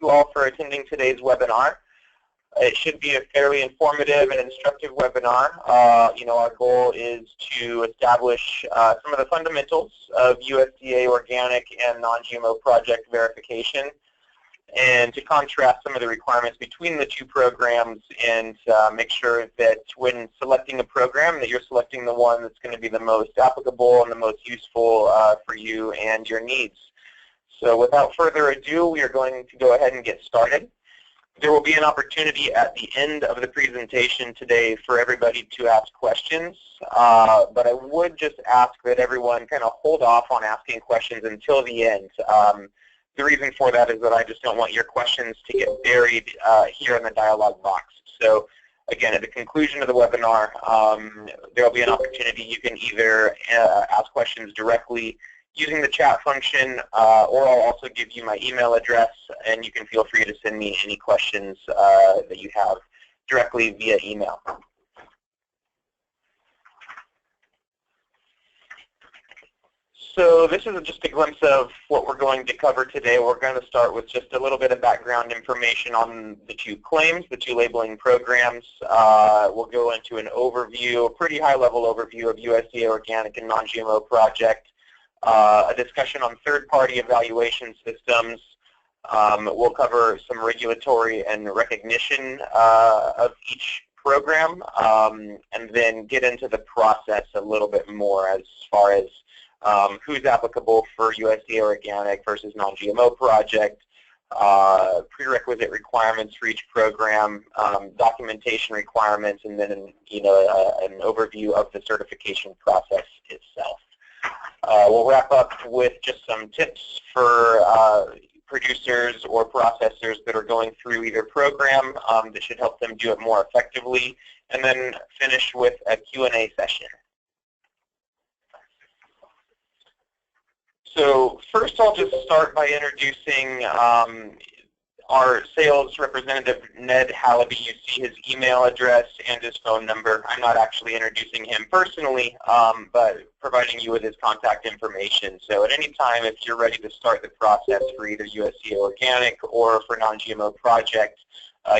you all for attending today's webinar. It should be a fairly informative and instructive webinar. Our goal is to establish some of the fundamentals of USDA organic and non-GMO project verification, and to contrast some of the requirements between the two programs, and make sure that when selecting a program that you're selecting the one that's going to be the most applicable and the most useful for you and your needs. So without further ado, we are going to go ahead and get started. There will be an opportunity at the end of the presentation today for everybody to ask questions, but I would just ask that everyone kind of hold off on asking questions until the end. The reason for that is that I just don't want your questions to get buried here in the dialog box. So again, at the conclusion of the webinar, there will be an opportunity. You can either ask questions directly using the chat function, or I'll also give you my email address, and you can feel free to send me any questions that you have directly via email. So this is just a glimpse of what we're going to cover today. We're going to start with just a little bit of background information on the two claims, the two labeling programs. We'll go into an overview, a pretty high-level overview of USDA organic and non-GMO project, a discussion on third-party evaluation systems. We'll cover some regulatory and recognition of each program, and then get into the process a little bit more as far as who's applicable for USDA organic versus non-GMO project, prerequisite requirements for each program, documentation requirements, and then an overview of the certification process itself. We'll wrap up with just some tips for producers or processors that are going through either program that should help them do it more effectively, and then finish with a Q&A session. So first I'll just start by introducing our sales representative, Ned Hallaby. You see his email address and his phone number. I'm not actually introducing him personally, but providing you with his contact information. So at any time, if you're ready to start the process for either USDA organic or for non-GMO project,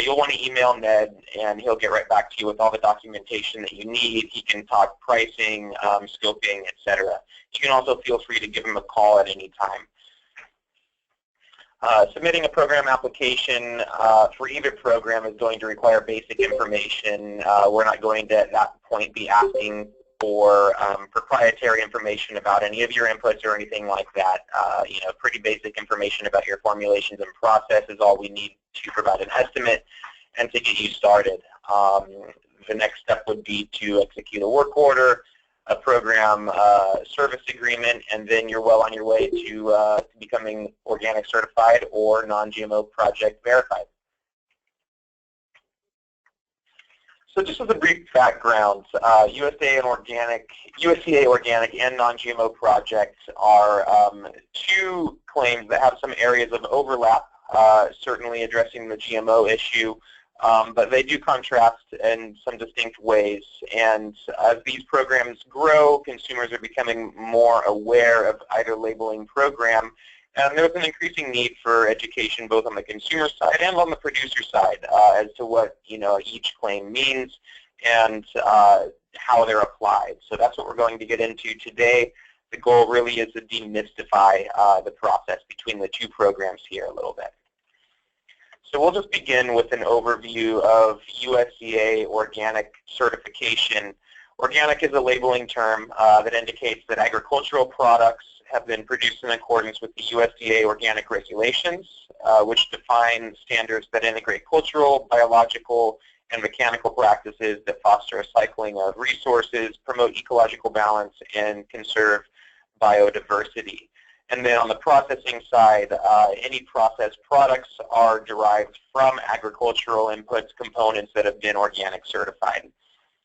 you'll want to email Ned, and he'll get right back to you with all the documentation that you need. He can talk pricing, scoping, etc. You can also feel free to give him a call at any time. Submitting a program application for either program is going to require basic information. We're not going to, at that point, be asking for proprietary information about any of your inputs or anything like that. Pretty basic information about your formulations and process is all we need to provide an estimate and to get you started. The next step would be to execute a work order, a program service agreement, and then you're well on your way to becoming organic certified or non-GMO project verified. So just as a brief background, USDA organic and non-GMO projects are two claims that have some areas of overlap, certainly addressing the GMO issue, but they do contrast in some distinct ways. And as these programs grow, consumers are becoming more aware of either labeling program, and there's an increasing need for education both on the consumer side and on the producer side as to what each claim means and how they're applied. So that's what we're going to get into today. The goal really is to demystify the process between the two programs here a little bit. So we'll just begin with an overview of USDA organic certification. Organic is a labeling term that indicates that agricultural products have been produced in accordance with the USDA organic regulations, which define standards that integrate cultural, biological, and mechanical practices that foster a cycling of resources, promote ecological balance, and conserve biodiversity. And then on the processing side, any processed products are derived from agricultural inputs, components that have been organic certified.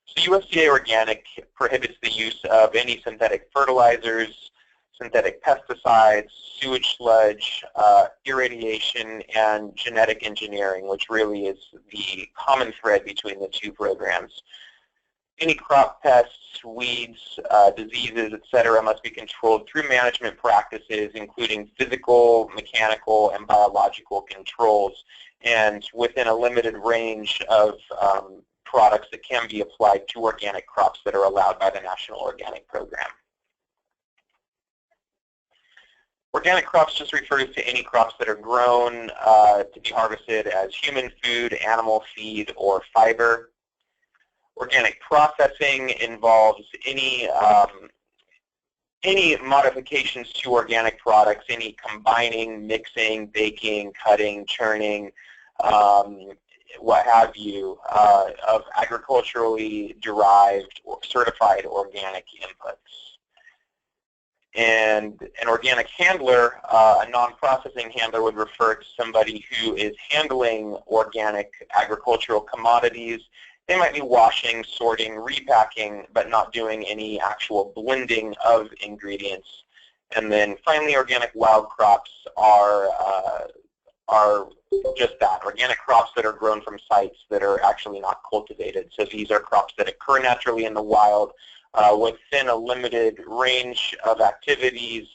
So USDA organic prohibits the use of any synthetic fertilizers, synthetic pesticides, sewage sludge, irradiation, and genetic engineering, which really is the common thread between the two programs. Any crop pests, weeds, diseases, etc. must be controlled through management practices, including physical, mechanical, and biological controls, and within a limited range of products that can be applied to organic crops that are allowed by the National Organic Program. Organic crops just refers to any crops that are grown to be harvested as human food, animal feed, or fiber. Organic processing involves any modifications to organic products, any combining, mixing, baking, cutting, churning, what have you, of agriculturally derived or certified organic inputs. And an organic handler, a non-processing handler, would refer to somebody who is handling organic agricultural commodities. They might be washing, sorting, repacking, but not doing any actual blending of ingredients. And then finally, organic wild crops are just that, organic crops that are grown from sites that are actually not cultivated. So these are crops that occur naturally in the wild within a limited range of activities.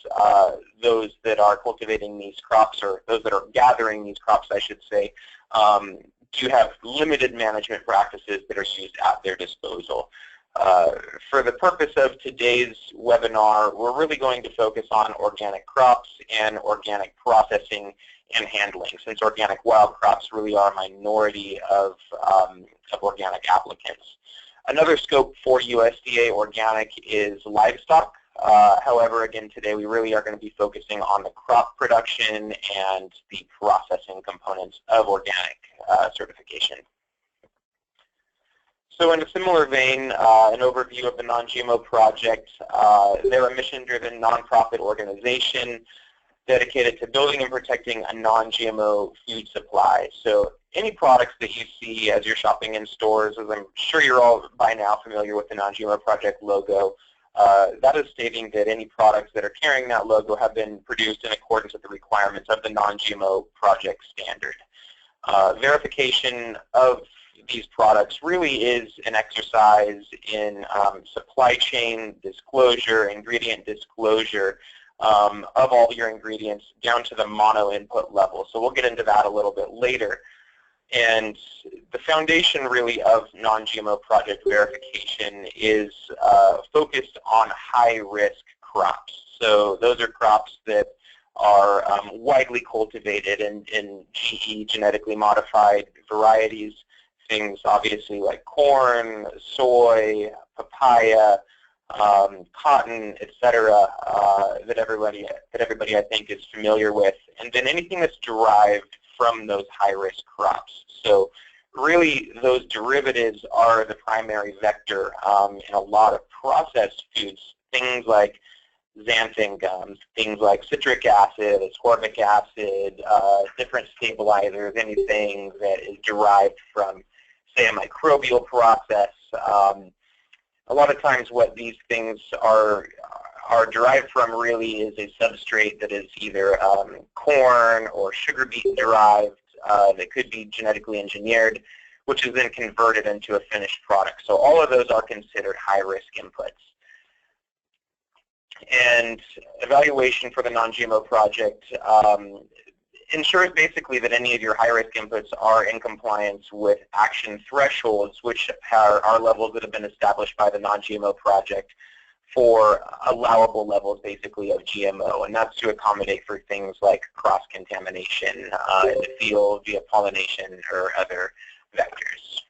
Those that are cultivating these crops, or those that are gathering these crops, I should say, do have limited management practices that are used at their disposal. For the purpose of today's webinar, we're really going to focus on organic crops and organic processing and handling, since organic wild crops really are a minority of organic applicants. Another scope for USDA organic is livestock. However, again, today we really are going to be focusing on the crop production and the processing components of organic certification. So in a similar vein, an overview of the Non-GMO Project. They're a mission-driven nonprofit organization dedicated to building and protecting a non-GMO food supply. So any products that you see as you're shopping in stores, as I'm sure you're all by now familiar with the Non-GMO Project logo, that is stating that any products that are carrying that logo have been produced in accordance with the requirements of the Non-GMO Project standard. Verification of these products really is an exercise in supply chain disclosure, ingredient disclosure, of all your ingredients down to the mono input level. So we'll get into that a little bit later. And the foundation really of Non-GMO Project Verification is focused on high-risk crops. So those are crops that are widely cultivated in GE, genetically modified varieties, things obviously like corn, soy, papaya, cotton, etc., that everybody I think is familiar with, and then anything that's derived from those high-risk crops. So really those derivatives are the primary vector in a lot of processed foods, things like xanthan gums, things like citric acid, ascorbic acid, different stabilizers, anything that is derived from, say, a microbial process. A lot of times what these things are derived from really is a substrate that is either corn or sugar beet derived that could be genetically engineered, which is then converted into a finished product. So all of those are considered high-risk inputs. And evaluation for the Non-GMO Project ensures basically that any of your high-risk inputs are in compliance with action thresholds, which are levels that have been established by the Non-GMO Project for allowable levels basically of GMO, and that's to accommodate for things like cross-contamination in the field via pollination or other vectors.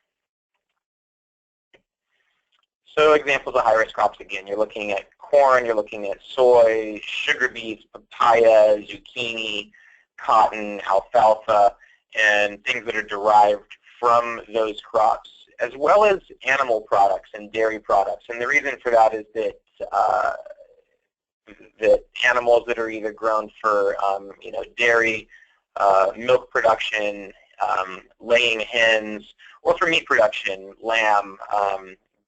So examples of high-risk crops, again, you're looking at corn, you're looking at soy, sugar beets, papaya, zucchini, cotton, alfalfa, and things that are derived from those crops, as well as animal products and dairy products. And the reason for that is that animals that are either grown for dairy, milk production, laying hens, or for meat production, lamb,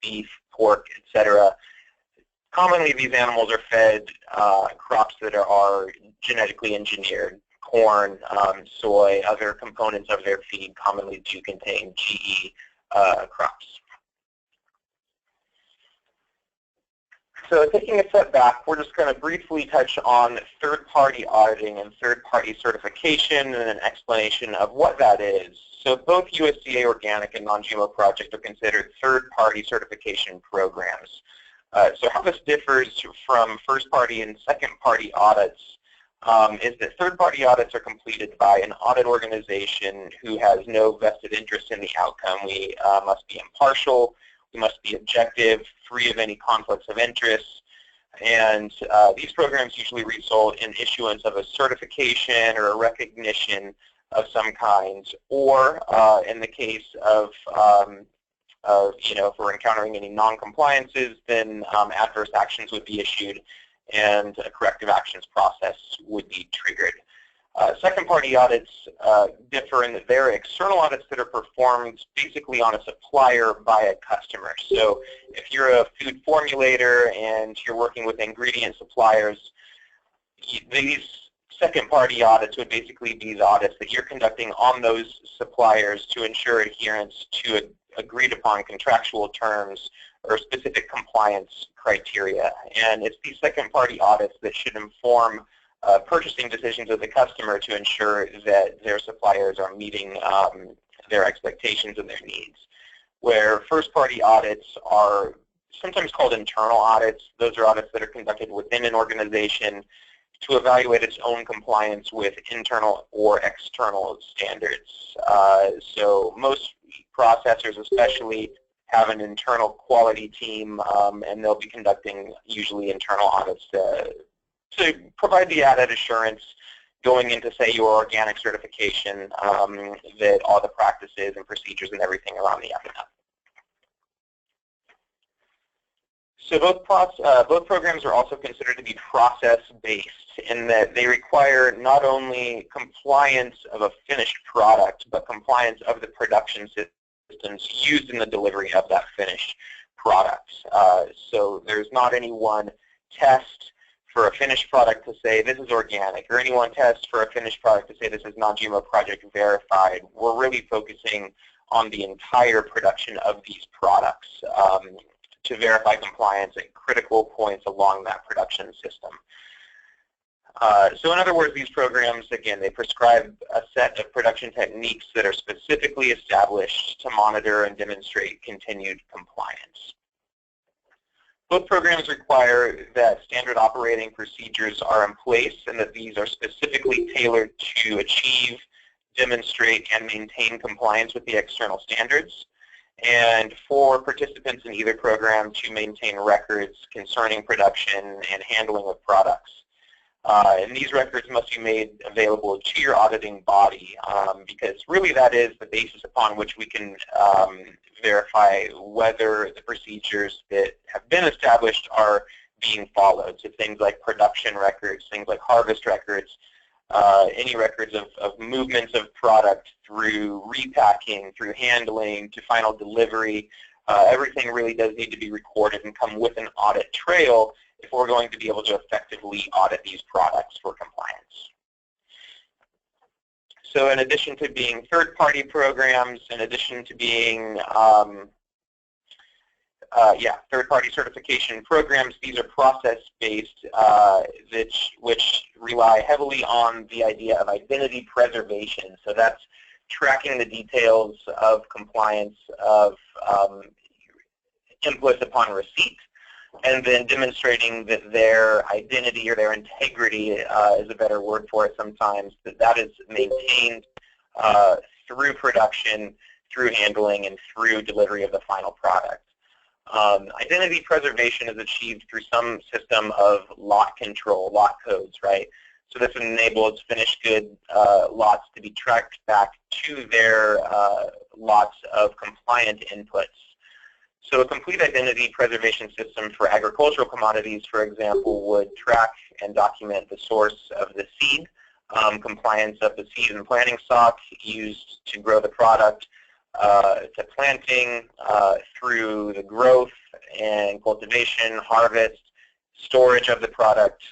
beef, pork, etc. Commonly these animals are fed crops that are genetically engineered. Corn, soy, other components of their feed commonly do contain GE crops. So taking a step back, we're just going to briefly touch on third-party auditing and third-party certification and an explanation of what that is. So both USDA Organic and Non-GMO Project are considered third-party certification programs. So how this differs from first-party and second-party audits is that third-party audits are completed by an audit organization who has no vested interest in the outcome. We must be impartial. We must be objective, free of any conflicts of interest, and these programs usually result in issuance of a certification or a recognition of some kind, or in the case of if we're encountering any non-compliances, then adverse actions would be issued and a corrective actions process would be triggered. Second-party audits differ in that they're external audits that are performed basically on a supplier by a customer. So if you're a food formulator and you're working with ingredient suppliers, these second-party audits would basically be the audits that you're conducting on those suppliers to ensure adherence to agreed-upon contractual terms or specific compliance criteria. And it's these second-party audits that should inform purchasing decisions of the customer to ensure that their suppliers are meeting their expectations and their needs. Where first-party audits are sometimes called internal audits. Those are audits that are conducted within an organization to evaluate its own compliance with internal or external standards. So most processors especially have an internal quality team, and they'll be conducting usually internal audits to provide the added assurance going into, say, your organic certification, that all the practices and procedures and everything around the F&F. So both programs are also considered to be process-based in that they require not only compliance of a finished product, but compliance of the production systems used in the delivery of that finished product. So there's not any one test for a finished product to say this is organic, or any one test for a finished product to say this is Non-GMO Project Verified. We're really focusing on the entire production of these products to verify compliance at critical points along that production system. So in other words, these programs, again, they prescribe a set of production techniques that are specifically established to monitor and demonstrate continued compliance. Both programs require that standard operating procedures are in place and that these are specifically tailored to achieve, demonstrate, and maintain compliance with the external standards, and for participants in either program to maintain records concerning production and handling of products. And these records must be made available to your auditing body because really that is the basis upon which we can verify whether the procedures that have been established are being followed. So things like production records, things like harvest records, any records of movements of product through repacking, through handling, to final delivery. Everything really does need to be recorded and come with an audit trail if we're going to be able to effectively audit these products for compliance. So in addition to being third-party programs, in addition to being third-party certification programs, these are process-based, which rely heavily on the idea of identity preservation. So that's tracking the details of compliance of inputs upon receipt, and then demonstrating that their identity or their integrity is a better word for it sometimes, that is maintained through production, through handling, and through delivery of the final product. Identity preservation is achieved through some system of lot control, lot codes, right? So this enables finished good lots to be tracked back to their lots of compliant inputs. So a complete identity preservation system for agricultural commodities, for example, would track and document the source of the seed, compliance of the seed and planting stock used to grow the product, to planting, through the growth and cultivation, harvest, storage of the product,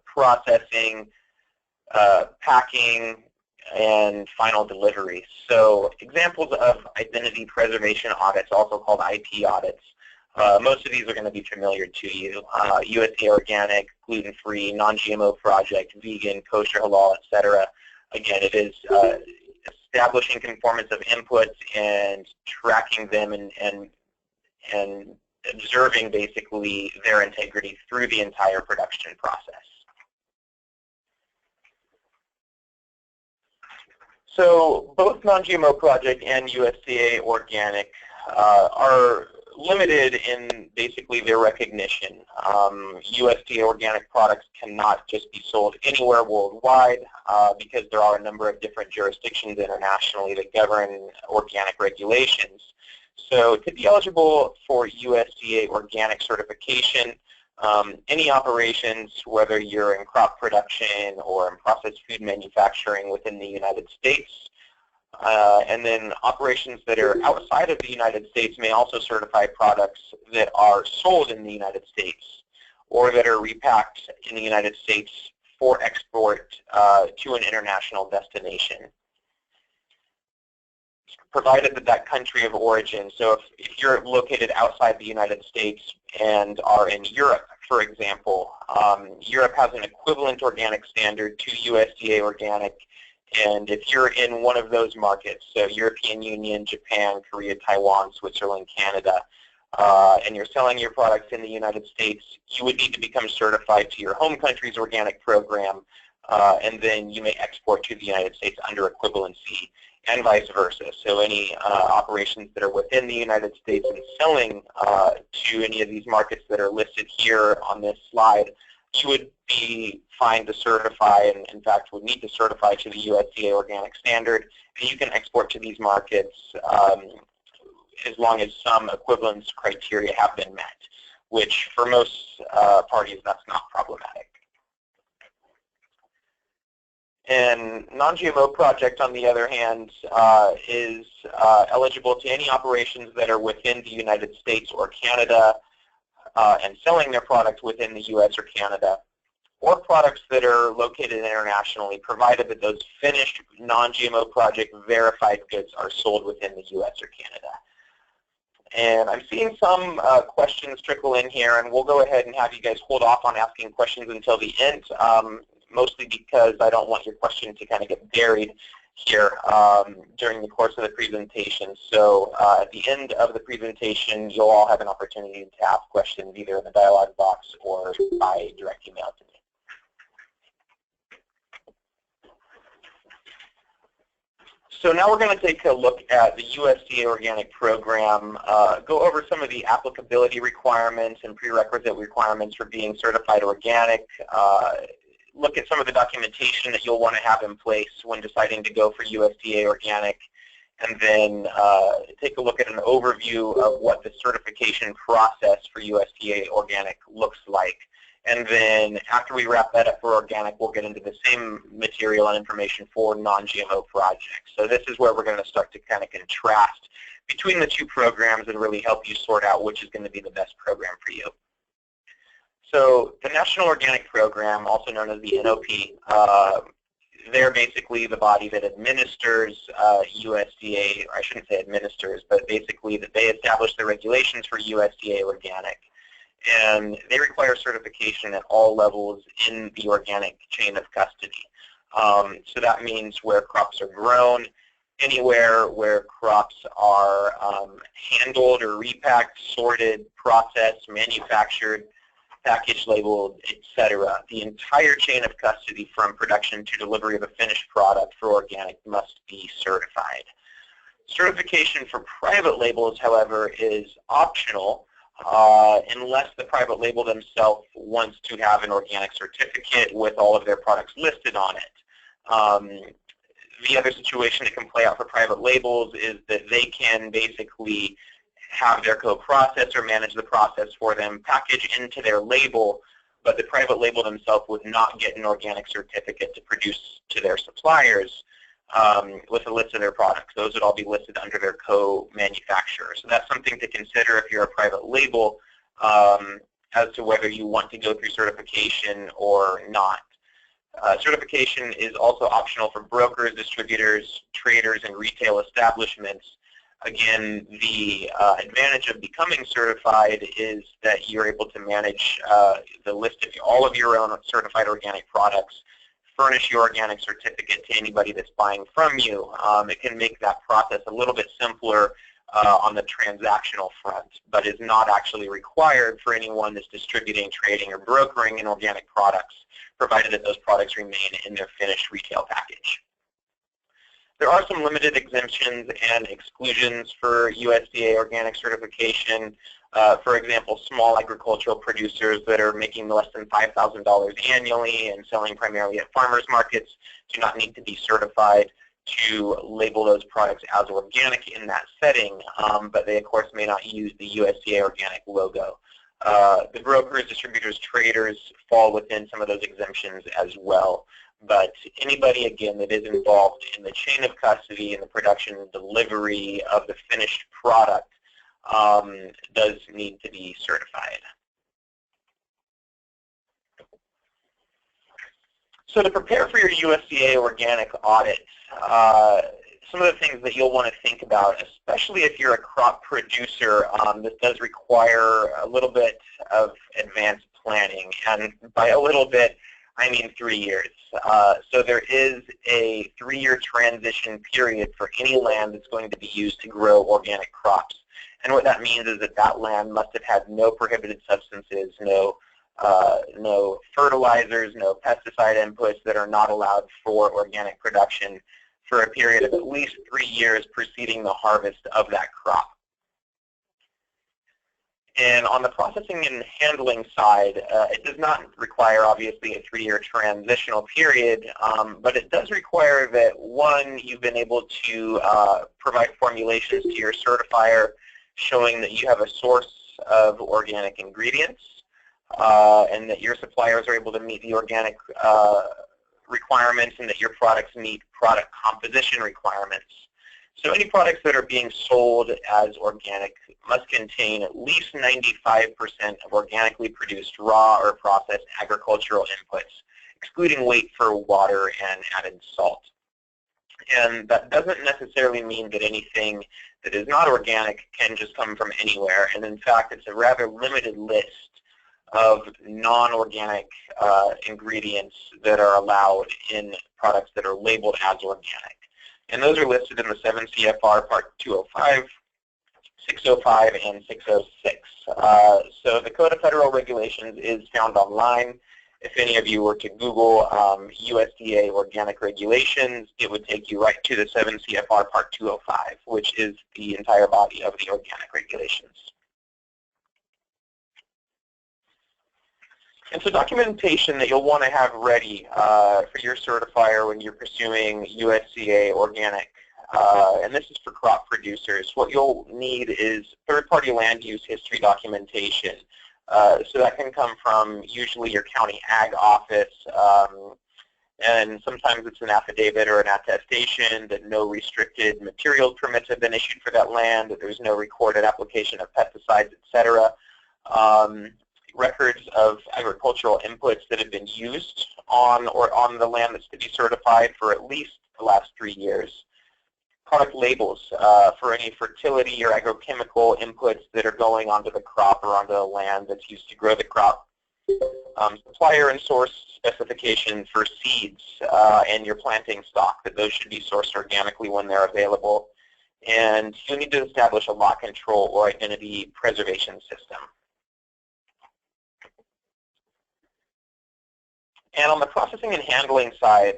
processing, packing, and final delivery. So examples of identity preservation audits, also called IP audits, Most of these are going to be familiar to you. USDA Organic, gluten-free, non-GMO project, vegan, kosher, halal, etc. Again, it is establishing conformance of inputs and tracking them and observing basically their integrity through the entire production process. So both non-GMO Project and USDA Organic are limited in basically their recognition. USDA Organic products cannot just be sold anywhere worldwide because there are a number of different jurisdictions internationally that govern organic regulations. So to be eligible for USDA Organic certification, any operations, whether you're in crop production or in processed food manufacturing within the United States, and then operations that are outside of the United States may also certify products that are sold in the United States or that are repacked in the United States for export to an international destination, provided that that country of origin, so if you're located outside the United States and are in Europe, for example, Europe has an equivalent organic standard to USDA Organic, and if you're in one of those markets, so European Union, Japan, Korea, Taiwan, Switzerland, Canada, and you're selling your products in the United States, you would need to become certified to your home country's organic program, and then you may export to the United States under equivalency, and vice versa. So any operations that are within the United States and selling to any of these markets that are listed here on this slide, you would be fine to certify, and in fact would need to certify to the USDA Organic Standard, and you can export to these markets as long as some equivalence criteria have been met, which for most parties that's not problematic. And Non-GMO Project, on the other hand, is eligible to any operations that are within the United States or Canada and selling their product within the U.S. or Canada, or products that are located internationally, provided that those finished Non-GMO Project verified goods are sold within the U.S. or Canada. And I'm seeing some questions trickle in here, and we'll go ahead and have you guys hold off on asking questions until the end. Mostly because I don't want your question to kind of get buried here during the course of the presentation. So at the end of the presentation, you'll all have an opportunity to ask questions either in the dialog box or by direct email to me. So now we're going to take a look at the USDA Organic Program, go over some of the applicability requirements and prerequisite requirements for being certified organic, look at some of the documentation that you'll want to have in place when deciding to go for USDA Organic, and then take a look at an overview of what the certification process for USDA Organic looks like. And then after we wrap that up for organic, we'll get into the same material and information for non-GMO projects. So this is where we're going to start to kind of contrast between the two programs and really help you sort out which is going to be the best program for you. So the National Organic Program, also known as the NOP, they're basically the body that administers USDA, or I shouldn't say administers, but basically that they establish the regulations for USDA Organic. And they require certification at all levels in the organic chain of custody. So that means where crops are grown, anywhere where crops are handled or repacked, sorted, processed, manufactured, packaged, labeled, etc. The entire chain of custody from production to delivery of a finished product for organic must be certified. Certification for private labels, however, is optional unless the private label themselves wants to have an organic certificate with all of their products listed on it. The other situation that can play out for private labels is that they can basically have their co-processor manage the process for them, package into their label, but the private label themselves would not get an organic certificate to produce to their suppliers with a list of their products. Those would all be listed under their co-manufacturer. So that's something to consider if you're a private label as to whether you want to go through certification or not. Certification is also optional for brokers, distributors, traders, and retail establishments. Again, the advantage of becoming certified is that you're able to manage the list of all of your own certified organic products, furnish your organic certificate to anybody that's buying from you. It can make that process a little bit simpler on the transactional front, but is not actually required for anyone that's distributing, trading, or brokering in organic products, provided that those products remain in their finished retail package. There are some limited exemptions and exclusions for USDA organic certification. For example, small agricultural producers that are making less than $5,000 annually and selling primarily at farmers markets do not need to be certified to label those products as organic in that setting, but they of course may not use the USDA organic logo. The brokers, distributors, traders fall within some of those exemptions as well. But anybody, again, that is involved in the chain of custody and the production and delivery of the finished product does need to be certified. So to prepare for your USDA organic audit, some of the things that you'll want to think about, especially if you're a crop producer, this does require a little bit of advanced planning. And by a little bit, I mean 3 years. So there is a 3-year transition period for any land that's going to be used to grow organic crops. And what that means is that that land must have had no prohibited substances, no fertilizers, no pesticide inputs that are not allowed for organic production for a period of at least 3 years preceding the harvest of that crop. And on the processing and handling side, it does not require, obviously, a 3-year transitional period, but it does require that, one, you've been able to provide formulations to your certifier showing that you have a source of organic ingredients, and that your suppliers are able to meet the organic requirements and that your products meet product composition requirements. So any products that are being sold as organic must contain at least 95% of organically produced raw or processed agricultural inputs, excluding weight for water and added salt. And that doesn't necessarily mean that anything that is not organic can just come from anywhere. And in fact, it's a rather limited list of non-organic ingredients that are allowed in products that are labeled as organic. And those are listed in the 7 CFR Part 205, 605, and 606. So the Code of Federal Regulations is found online. If any of you were to Google USDA organic regulations, it would take you right to the 7 CFR Part 205, which is the entire body of the organic regulations. And so documentation that you'll want to have ready for your certifier when you're pursuing USDA organic, and this is for crop producers, what you'll need is third-party land use history documentation. So that can come from usually your county ag office, and sometimes it's an affidavit or an attestation that no restricted materials permits have been issued for that land, that there's no recorded application of pesticides, etc. Records of agricultural inputs that have been used on the land that's to be certified for at least the last 3 years. Product labels for any fertility or agrochemical inputs that are going onto the crop or onto the land that's used to grow the crop. Supplier and source specifications for seeds and your planting stock, that those should be sourced organically when they're available. And you'll need to establish a lot control or identity preservation system. And on the processing and handling side,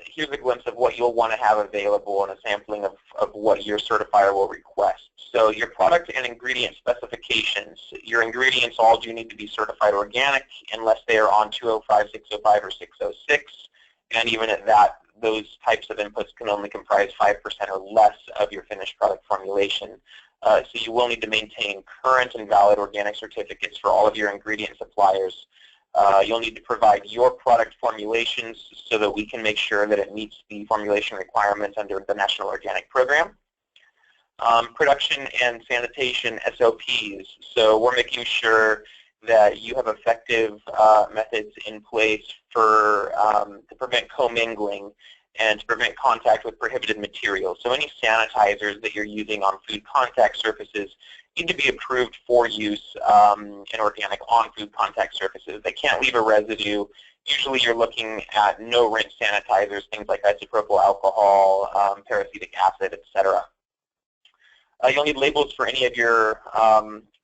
here's a glimpse of what you'll want to have available and a sampling of what your certifier will request. So your product and ingredient specifications. Your ingredients all do need to be certified organic unless they are on 205, 605, or 606. And even at that, those types of inputs can only comprise 5% or less of your finished product formulation. So you will need to maintain current and valid organic certificates for all of your ingredient suppliers. You'll need to provide your product formulations so that we can make sure that it meets the formulation requirements under the National Organic Program. Production and sanitation SOPs. So we're making sure that you have effective methods in place for to prevent commingling and to prevent contact with prohibited materials. So any sanitizers that you're using on food contact surfaces need to be approved for use in organic on food contact surfaces. They can't leave a residue. Usually you're looking at no-rinse sanitizers, things like isopropyl alcohol, peracetic acid, etc. You'll need labels for any of your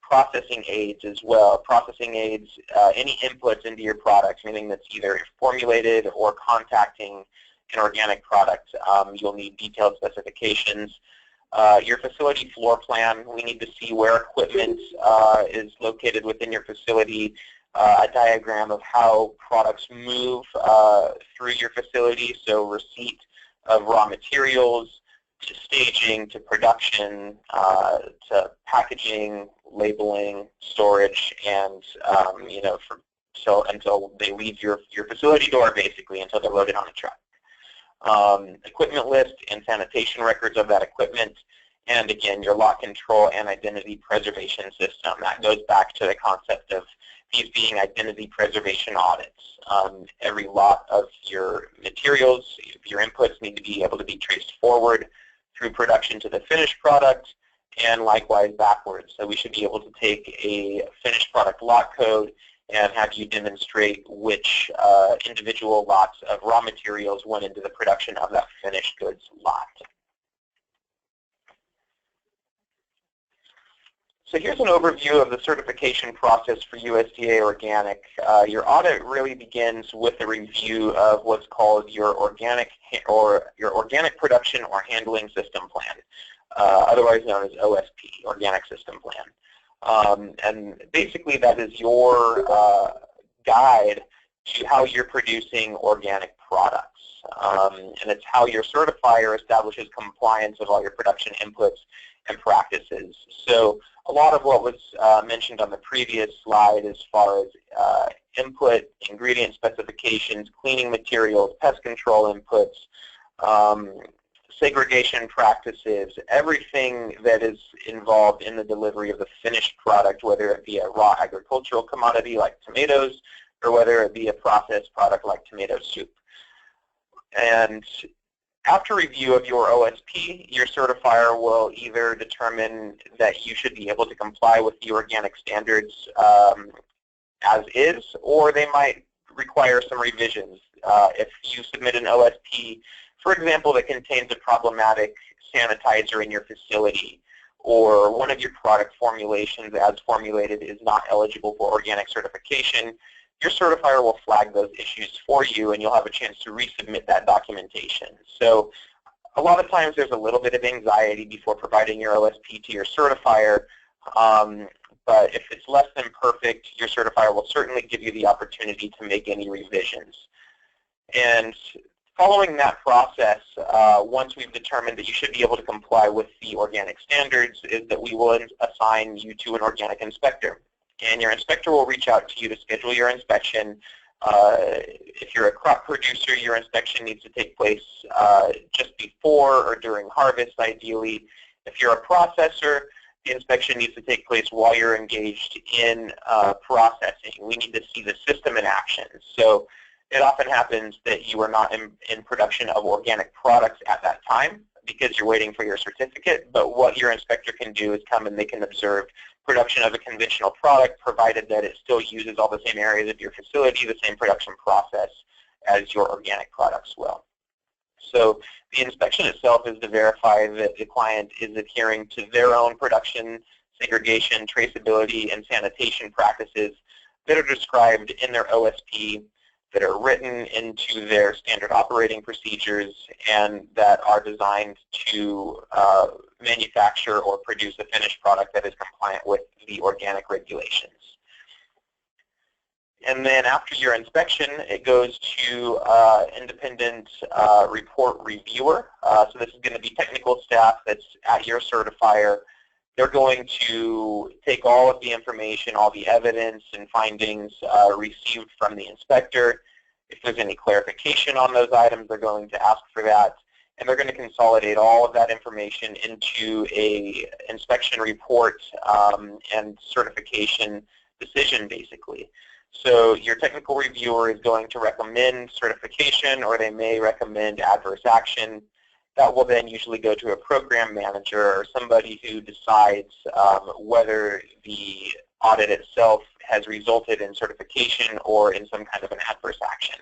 processing aids as well. Processing aids, any inputs into your products, anything that's either formulated or contacting an organic product. You'll need detailed specifications. Your facility floor plan, we need to see where equipment is located within your facility, a diagram of how products move through your facility, so receipt of raw materials, to staging, to production, to packaging, labeling, storage, and until they leave your facility door, basically, until they're loaded on a truck. Equipment list and sanitation records of that equipment, and again, your lot control and identity preservation system. That goes back to the concept of these being identity preservation audits. Every lot of your materials, your inputs need to be able to be traced forward through production to the finished product, and likewise backwards. So we should be able to take a finished product lot code and have you demonstrate which individual lots of raw materials went into the production of that finished goods lot. So here's an overview of the certification process for USDA Organic. Your audit really begins with a review of what's called your organic production or handling system plan, otherwise known as OSP, Organic System Plan. And basically that is your guide to how you're producing organic products. And it's how your certifier establishes compliance of all your production inputs and practices. So a lot of what was mentioned on the previous slide as far as input, ingredient specifications, cleaning materials, pest control inputs, segregation practices, everything that is involved in the delivery of the finished product, whether it be a raw agricultural commodity like tomatoes or whether it be a processed product like tomato soup. And after review of your OSP, your certifier will either determine that you should be able to comply with the organic standards as is, or they might require some revisions. If you submit an OSP, for example, that contains a problematic sanitizer in your facility, or one of your product formulations as formulated is not eligible for organic certification, your certifier will flag those issues for you and you'll have a chance to resubmit that documentation. So a lot of times there's a little bit of anxiety before providing your OSP to your certifier, but if it's less than perfect, your certifier will certainly give you the opportunity to make any revisions. And following that process, once we've determined that you should be able to comply with the organic standards, is that we will assign you to an organic inspector. And your inspector will reach out to you to schedule your inspection. If you're a crop producer, your inspection needs to take place just before or during harvest, ideally. If you're a processor, the inspection needs to take place while you're engaged in processing. We need to see the system in action. So it often happens that you are not in production of organic products at that time because you're waiting for your certificate, but what your inspector can do is come and they can observe production of a conventional product, provided that it still uses all the same areas of your facility, the same production process as your organic products will. So the inspection itself is to verify that the client is adhering to their own production, segregation, traceability, and sanitation practices that are described in their OSP, that are written into their standard operating procedures, and that are designed to manufacture or produce a finished product that is compliant with the organic regulations. And then after your inspection, it goes to independent report reviewer. So this is going to be technical staff that's at your certifier. They're going to take all of the information, all the evidence and findings received from the inspector. If there's any clarification on those items, they're going to ask for that. And they're going to consolidate all of that information into an inspection report and certification decision, basically. So your technical reviewer is going to recommend certification, or they may recommend adverse action. That will then usually go to a program manager or somebody who decides whether the audit itself has resulted in certification or in some kind of an adverse action.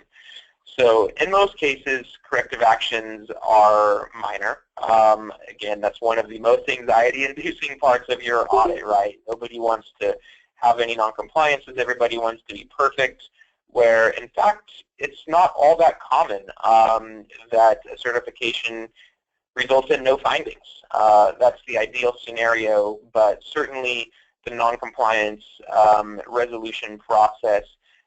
So in most cases, corrective actions are minor. Again, that's one of the most anxiety-inducing parts of your audit, right? Nobody wants to have any non-compliances. Everybody wants to be perfect, where in fact it's not all that common that a certification results in no findings. That's the ideal scenario, but certainly the non-compliance resolution process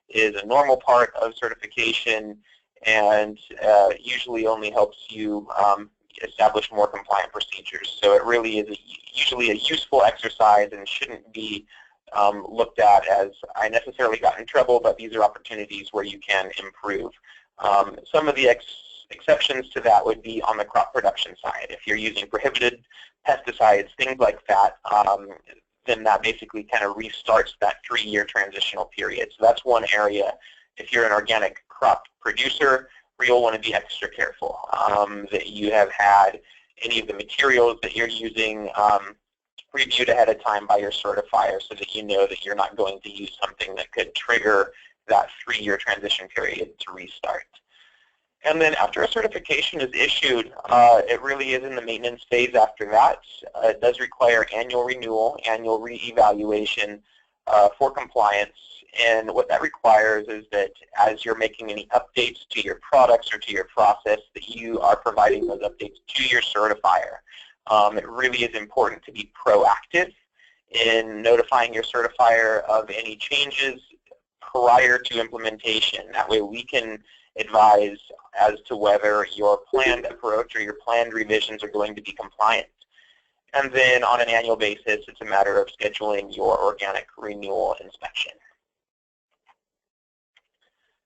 is a normal part of certification and usually only helps you establish more compliant procedures. So it really is usually a useful exercise and shouldn't be looked at as I necessarily got in trouble, but these are opportunities where you can improve. Some of the exceptions to that would be on the crop production side. If you're using prohibited pesticides, things like that, then that basically kind of restarts that 3-year transitional period. So that's one area. If you're an organic crop producer, where you'll want to be extra careful that you have had any of the materials that you're using reviewed ahead of time by your certifier so that you know that you're not going to use something that could trigger that 3-year transition period to restart. And then after a certification is issued, it really is in the maintenance phase after that. It does require annual renewal, annual reevaluation for compliance. And what that requires is that as you're making any updates to your products or to your process, that you are providing those updates to your certifier. It really is important to be proactive in notifying your certifier of any changes prior to implementation. That way we can advise as to whether your planned approach or your planned revisions are going to be compliant. And then on an annual basis, it's a matter of scheduling your organic renewal inspection.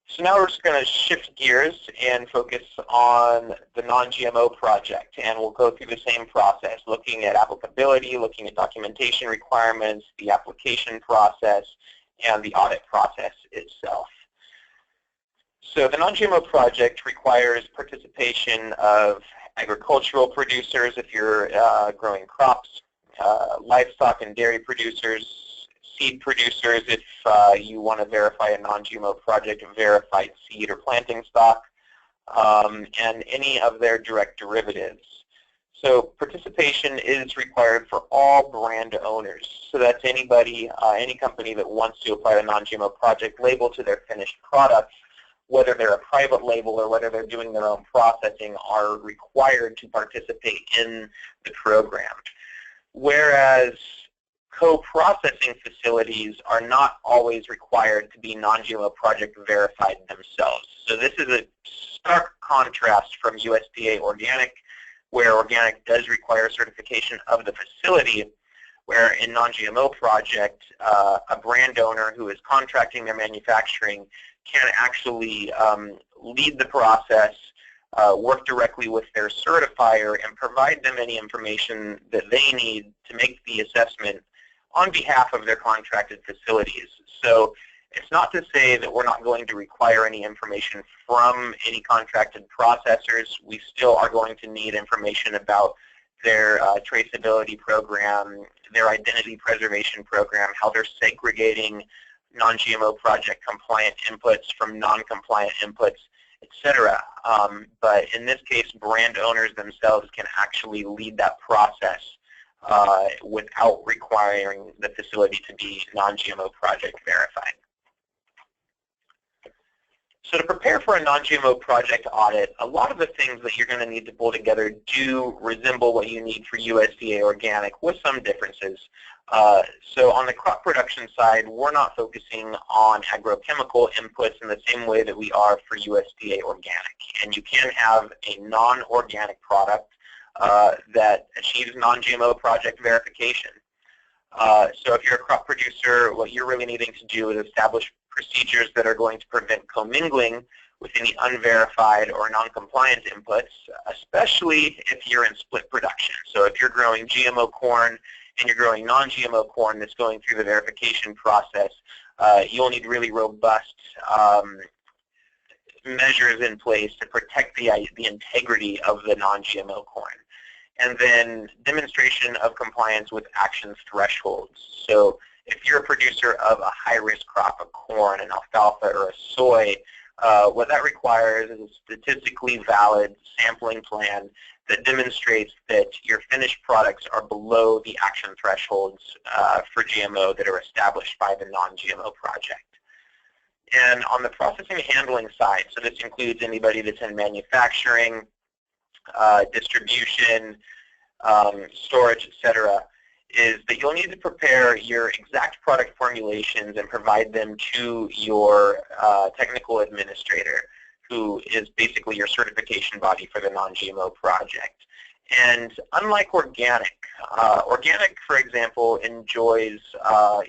So now we're just going to shift gears and focus on the non-GMO project, and we'll go through the same process, looking at applicability, looking at documentation requirements, the application process, and the audit process itself. So the non-GMO project requires participation of agricultural producers if you're growing crops, livestock and dairy producers, seed producers if you want to verify a non-GMO project verified seed or planting stock, and any of their direct derivatives. So participation is required for all brand owners. So that's anybody, any company that wants to apply the non-GMO project label to their finished products, whether they're a private label or whether they're doing their own processing, are required to participate in the program. Whereas co-processing facilities are not always required to be non-GMO project verified themselves. So this is a stark contrast from USDA organic, where organic does require certification of the facility, where in non-GMO project, a brand owner who is contracting their manufacturing can actually lead the process, work directly with their certifier, and provide them any information that they need to make the assessment on behalf of their contracted facilities. So it's not to say that we're not going to require any information from any contracted processors. We still are going to need information about their traceability program, their identity preservation program, how they're segregating non-GMO project compliant inputs from non-compliant inputs, etc. But in this case, brand owners themselves can actually lead that process without requiring the facility to be non-GMO project verified. So to prepare for a non-GMO project audit, a lot of the things that you're going to need to pull together do resemble what you need for USDA organic, with some differences. So on the crop production side, we're not focusing on agrochemical inputs in the same way that we are for USDA organic. And you can have a non-organic product that achieves non-GMO project verification. So if you're a crop producer, what you're really needing to do is establish procedures that are going to prevent commingling with any unverified or non-compliant inputs, especially if you're in split production. So if you're growing GMO corn and you're growing non-GMO corn that's going through the verification process, you'll need really robust measures in place to protect the integrity of the non-GMO corn. And then demonstration of compliance with action thresholds. So if you're a producer of a high-risk crop of corn, an alfalfa, or a soy, what that requires is a statistically valid sampling plan that demonstrates that your finished products are below the action thresholds for GMO that are established by the Non-GMO Project. And on the processing and handling side, so this includes anybody that's in manufacturing, distribution, storage, etc., is that you'll need to prepare your exact product formulations and provide them to your technical administrator, who is basically your certification body for the Non-GMO project. And unlike organic, for example, enjoys a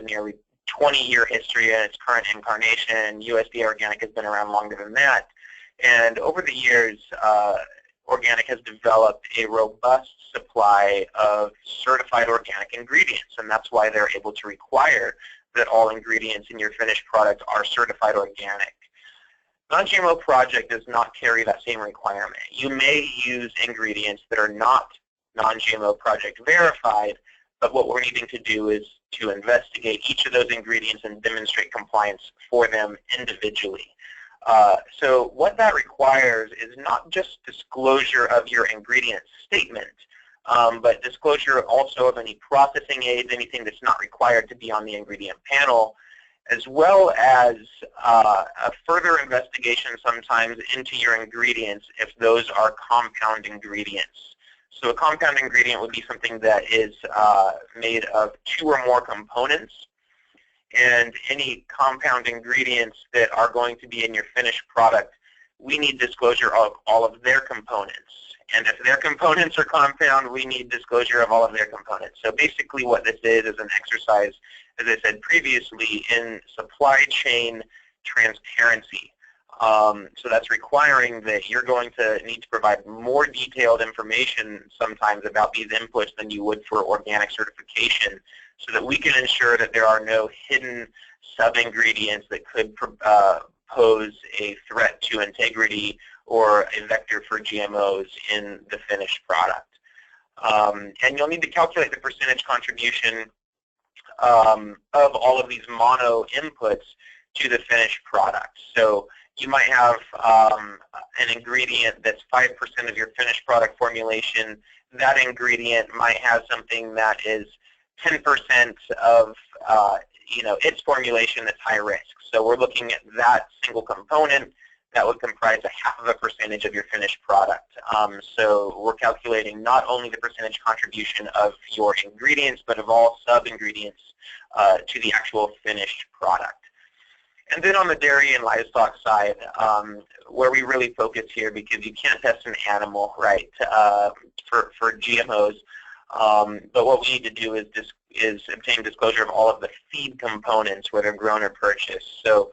nearly 20-year history in its current incarnation. USDA organic has been around longer than that. And over the years, organic has developed a robust supply of certified organic ingredients, and that's why they're able to require that all ingredients in your finished product are certified organic. Non-GMO Project does not carry that same requirement. You may use ingredients that are not Non-GMO Project verified, but what we're needing to do is to investigate each of those ingredients and demonstrate compliance for them individually. So what that requires is not just disclosure of your ingredient statement, but disclosure also of any processing aids, anything that's not required to be on the ingredient panel, as well as a further investigation sometimes into your ingredients if those are compound ingredients. So a compound ingredient would be something that is made of 2 or more components, and any compound ingredients that are going to be in your finished product, we need disclosure of all of their components. And if their components are compound, we need disclosure of all of their components. So basically what this is an exercise, as I said previously, in supply chain transparency. So that's requiring that you're going to need to provide more detailed information sometimes about these inputs than you would for organic certification, so that we can ensure that there are no hidden sub-ingredients that could pose a threat to integrity or a vector for GMOs in the finished product. And you'll need to calculate the percentage contribution of all of these mono inputs to the finished product. So you might have an ingredient that's 5% of your finished product formulation. That ingredient might have something that is 10% of its formulation that's high risk. So we're looking at that single component that would comprise 0.5% of your finished product. So we're calculating not only the percentage contribution of your ingredients, but of all sub-ingredients to the actual finished product. And then on the dairy and livestock side, where we really focus here, because you can't test an animal, right, for GMOs, but what we need to do is obtain disclosure of all of the feed components, whether grown or purchased. So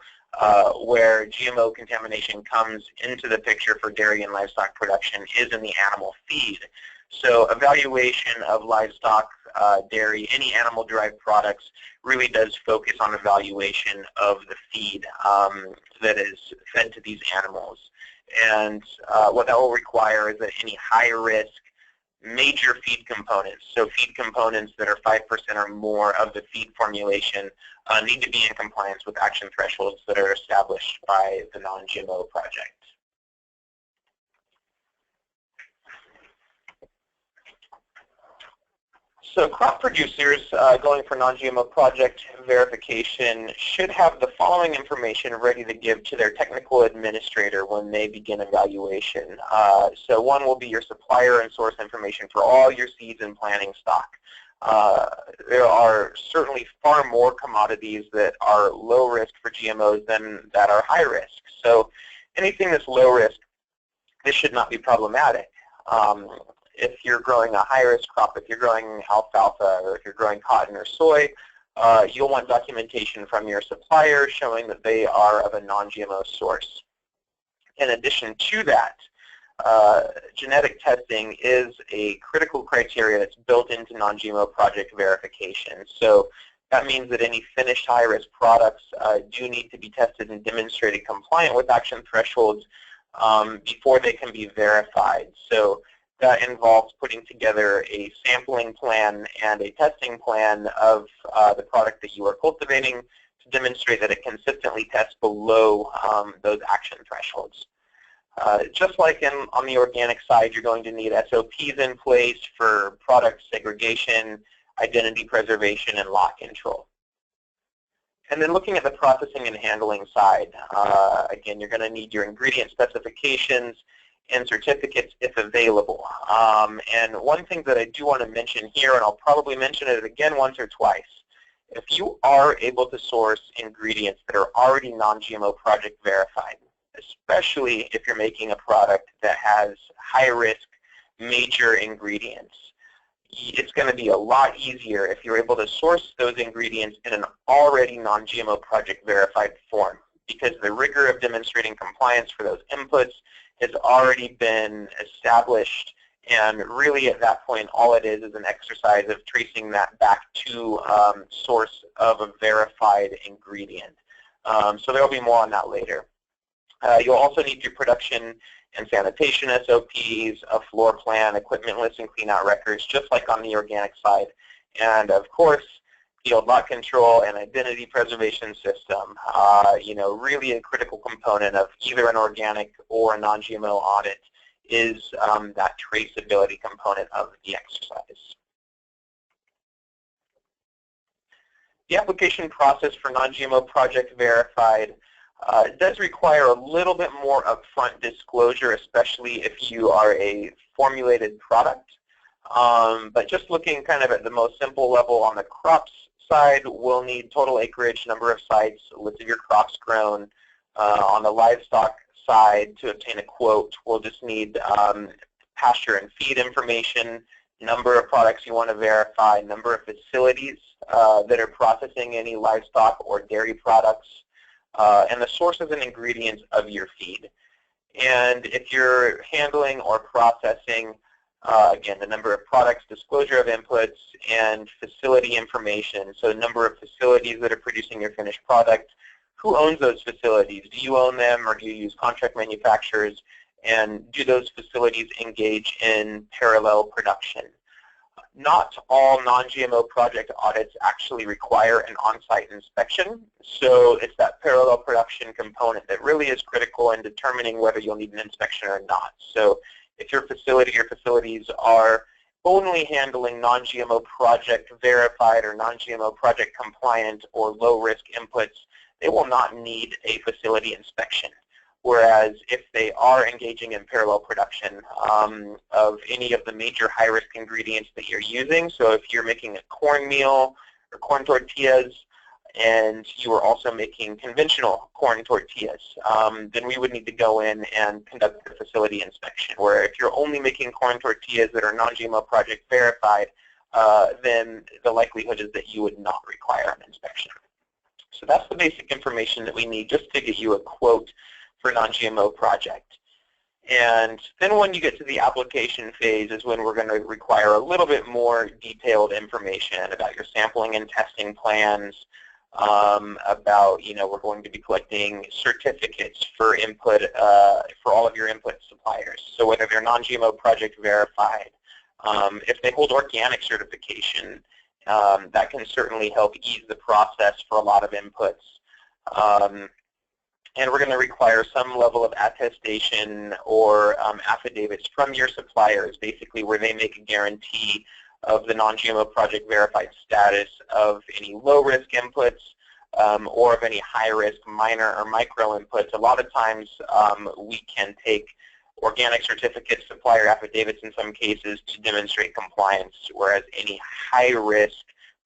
where GMO contamination comes into the picture for dairy and livestock production is in the animal feed. So evaluation of livestock, dairy, any animal-derived products really does focus on evaluation of the feed that is fed to these animals. And what that will require is that any high-risk major feed components, so feed components that are 5% or more of the feed formulation, need to be in compliance with action thresholds that are established by the Non-GMO Project. So crop producers going for Non-GMO Project verification should have the following information ready to give to their technical administrator when they begin evaluation. So one will be your supplier and source information for all your seeds and planting stock. There are certainly far more commodities that are low risk for GMOs than that are high risk. So anything that's low risk, this should not be problematic. If you're growing a high-risk crop, if you're growing alfalfa, or if you're growing cotton or soy, you'll want documentation from your supplier showing that they are of a non-GMO source. In addition to that, genetic testing is a critical criteria that's built into Non-GMO Project verification. So That means that any finished high-risk products do need to be tested and demonstrated compliant with action thresholds before they can be verified. So that involves putting together a sampling plan and a testing plan of the product that you are cultivating to demonstrate that it consistently tests below those action thresholds. Just like on the organic side, you're going to need SOPs in place for product segregation, identity preservation, and lot control. And then looking at the processing and handling side, again, you're going to need your ingredient specifications and certificates if available. And one thing that I do want to mention here, and I'll probably mention it again once or twice, if you are able to source ingredients that are already non-GMO project verified, especially if you're making a product that has high-risk major ingredients, it's going to be a lot easier if you're able to source those ingredients in an already non-GMO project verified form, because the rigor of demonstrating compliance for those inputs has already been established, and really at that point all it is an exercise of tracing that back to source of a verified ingredient. So there will be more on that later. You'll also need your production and sanitation SOPs, a floor plan, equipment list, and clean-out records, just like on the organic side. And of course, field lot control and identity preservation system, really a critical component of either an organic or a non-GMO audit is that traceability component of the exercise. The application process for non-GMO Project Verified it does require a little bit more upfront disclosure, especially if you are a formulated product. But just looking kind of at the most simple level on the crops side, we'll need total acreage, number of sites, list of your crops grown. On the livestock side, to obtain a quote, we'll just need pasture and feed information, number of products you want to verify, number of facilities that are processing any livestock or dairy products, and the sources and ingredients of your feed. And if you're handling or processing, again, the number of products, disclosure of inputs, and facility information. So number of facilities that are producing your finished product. Who owns those facilities? Do you own them, or do you use contract manufacturers? And do those facilities engage in parallel production? Not all non-GMO project audits actually require an on-site inspection, so it's that parallel production component that really is critical in determining whether you'll need an inspection or not. So if your facility or facilities are only handling non-GMO project verified or non-GMO project compliant or low-risk inputs, they will not need a facility inspection. Whereas if they are engaging in parallel production of any of the major high-risk ingredients that you're using, so if you're making a cornmeal or corn tortillas and you are also making conventional corn tortillas, then we would need to go in and conduct a facility inspection. Where if you're only making corn tortillas that are non-GMO project verified, then the likelihood is that you would not require an inspection. So that's the basic information that we need just to get you a quote for non-GMO project. And then when you get to the application phase is when we're going to require a little bit more detailed information about your sampling and testing plans, about, we're going to be collecting certificates for input, for all of your input suppliers. So whether they're non-GMO project verified, if they hold organic certification, that can certainly help ease the process for a lot of inputs. And we're going to require some level of attestation or affidavits from your suppliers, basically where they make a guarantee of the non-GMO project verified status of any low-risk inputs or of any high-risk minor or micro inputs. A lot of times we can take organic certificates, supplier affidavits in some cases to demonstrate compliance, whereas any high-risk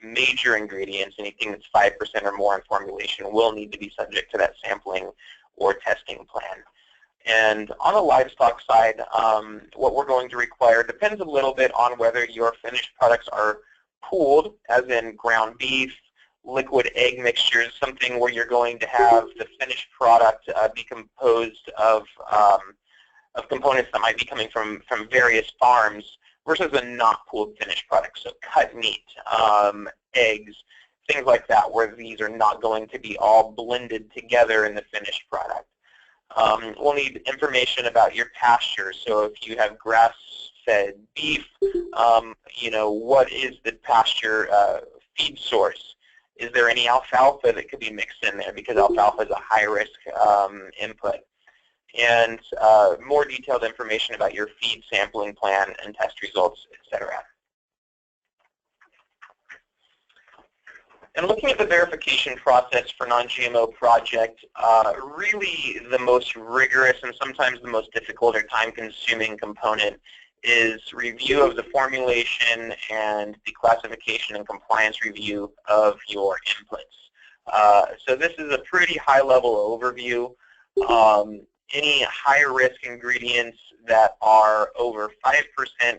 major ingredients, anything that's 5% or more in formulation, will need to be subject to that sampling or testing plan. And on the livestock side, what we're going to require depends a little bit on whether your finished products are pooled, as in ground beef, liquid egg mixtures, something where you're going to have the finished product be composed of components that might be coming from various farms, versus a not pooled finished product. So cut meat, eggs, things like that, where these are not going to be all blended together in the finished product. We'll need information about your pasture. So if you have grass-fed beef, you know, what is the pasture feed source? Is there any alfalfa that could be mixed in there, because alfalfa is a high-risk input? And more detailed information about your feed sampling plan and test results, etc. And looking at the verification process for non-GMO project, really the most rigorous and sometimes the most difficult or time-consuming component is review of the formulation and the classification and compliance review of your inputs. So this is a pretty high-level overview. Any high-risk ingredients that are over 5%, I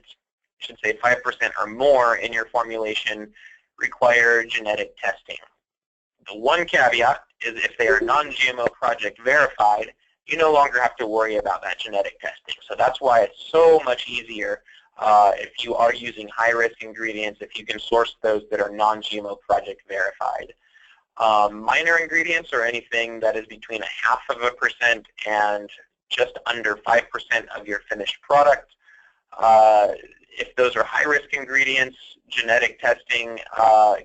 should say 5% or more in your formulation, require genetic testing. The one caveat is if they are non-GMO Project Verified, you no longer have to worry about that genetic testing. So that's why it's so much easier if you are using high-risk ingredients, if you can source those that are non-GMO Project Verified. Minor ingredients are anything that is between 0.5% and just under 5% of your finished product. If those are high-risk ingredients, genetic testing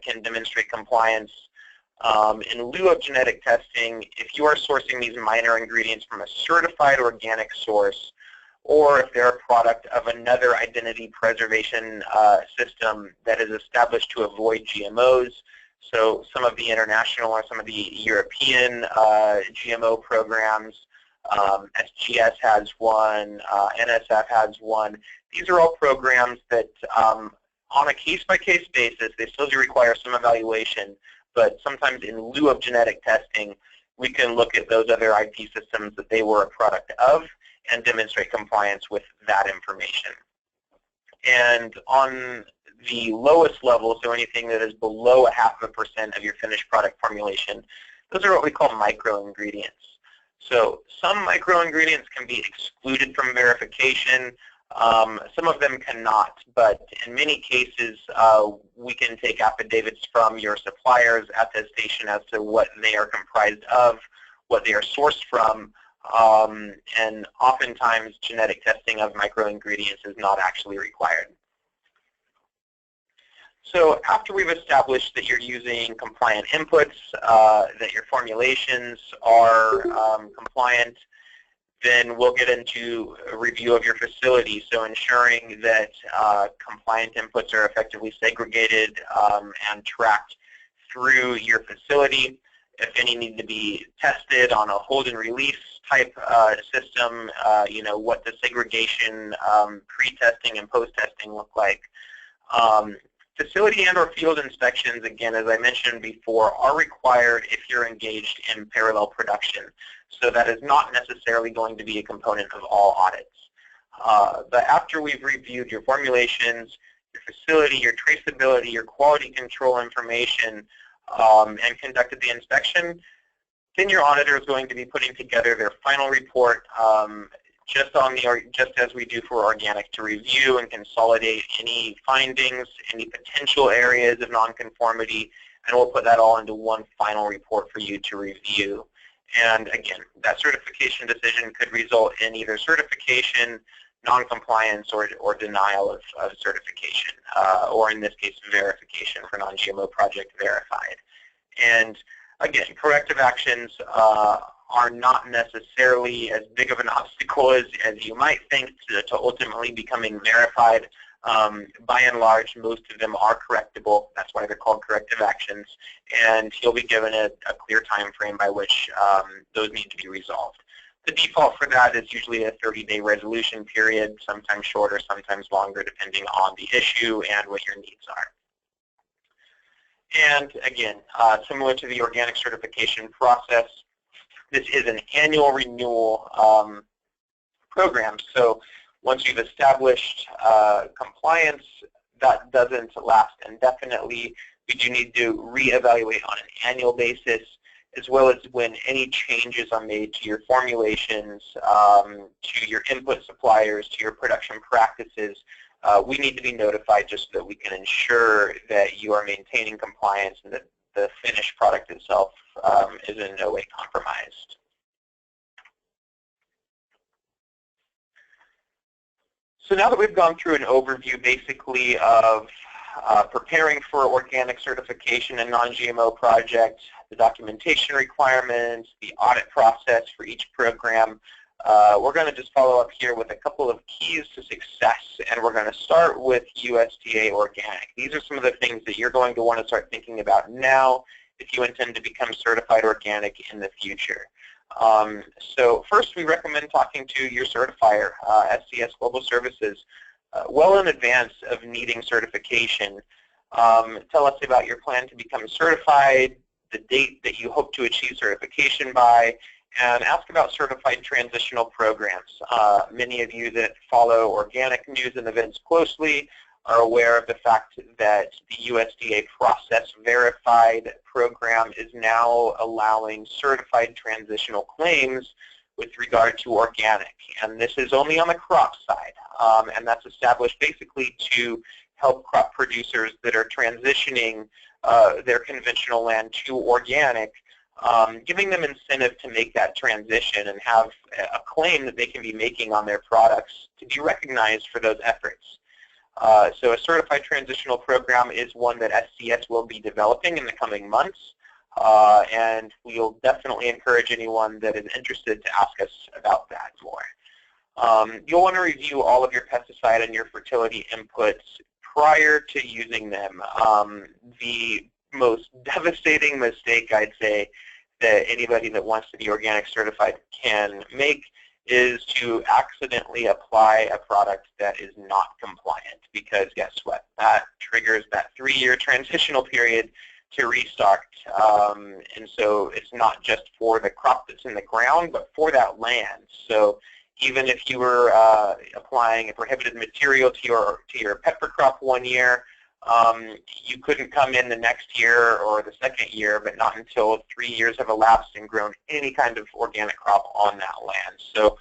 can demonstrate compliance. In lieu of genetic testing, if you are sourcing these minor ingredients from a certified organic source, or if they're a product of another identity preservation system that is established to avoid GMOs, so some of the international or some of the European GMO programs, SGS has one, NSF has one. These are all programs that on a case-by-case basis, they still do require some evaluation, but sometimes in lieu of genetic testing, we can look at those other IP systems that they were a product of and demonstrate compliance with that information. And on the lowest level, so anything that is below 0.5% of your finished product formulation, those are what we call micro-ingredients. So some micro-ingredients can be excluded from verification. Some of them cannot, but in many cases, we can take affidavits from your suppliers' attestation as to what they are comprised of, what they are sourced from, and oftentimes genetic testing of micro-ingredients is not actually required. So after we've established that you're using compliant inputs, that your formulations are compliant, then we'll get into a review of your facility, so ensuring that compliant inputs are effectively segregated and tracked through your facility. If any need to be tested on a hold and release type system, you know, what the segregation pre-testing and post-testing look like. Facility and or field inspections, again, as I mentioned before, are required if you're engaged in parallel production. So that is not necessarily going to be a component of all audits. But after we've reviewed your formulations, your facility, your traceability, your quality control information, and conducted the inspection, then your auditor is going to be putting together their final report just as we do for organic, to review and consolidate any findings, any potential areas of nonconformity, and we'll put that all into one final report for you to review. And again, that certification decision could result in either certification, noncompliance, or denial of certification, or in this case, verification for non-GMO Project Verified. And again, corrective actions are not necessarily as big of an obstacle as you might think to ultimately becoming verified. By and large, most of them are correctable. That's why they're called corrective actions. And you'll be given a clear time frame by which those need to be resolved. The default for that is usually a 30-day resolution period, sometimes shorter, sometimes longer, depending on the issue and what your needs are. And again, similar to the organic certification process, this is an annual renewal program. So once you've established compliance, that doesn't last indefinitely. We do need to reevaluate on an annual basis, as well as when any changes are made to your formulations, to your input suppliers, to your production practices. We need to be notified just so that we can ensure that you are maintaining compliance and that the finished product itself is in no way compromised. So now that we've gone through an overview basically of preparing for organic certification and non-GMO project, the documentation requirements, the audit process for each program, we're going to just follow up here with a couple of keys to success, and we're going to start with USDA organic. These are some of the things that you're going to want to start thinking about now if you intend to become certified organic in the future. So first, we recommend talking to your certifier, SCS Global Services, well in advance of needing certification. Tell us about your plan to become certified, the date that you hope to achieve certification by, and ask about certified transitional programs. Many of you that follow organic news and events closely are aware of the fact that the USDA Process Verified program is now allowing certified transitional claims with regard to organic. And this is only on the crop side. And that's established basically to help crop producers that are transitioning their conventional land to organic, giving them incentive to make that transition and have a claim that they can be making on their products to be recognized for those efforts. So a certified transitional program is one that SCS will be developing in the coming months, and we'll definitely encourage anyone that is interested to ask us about that more. You'll want to review all of your pesticide and your fertility inputs prior to using them. The most devastating mistake, I'd say, that anybody that wants to be organic certified can make is to accidentally apply a product that is not compliant, because guess what? That triggers that 3-year transitional period to restart. And so it's not just for the crop that's in the ground, but for that land. So even if you were applying a prohibited material to your pepper crop 1 year, you couldn't come in the next year or the second year, but not until 3 years have elapsed and grown any kind of organic crop on that land. So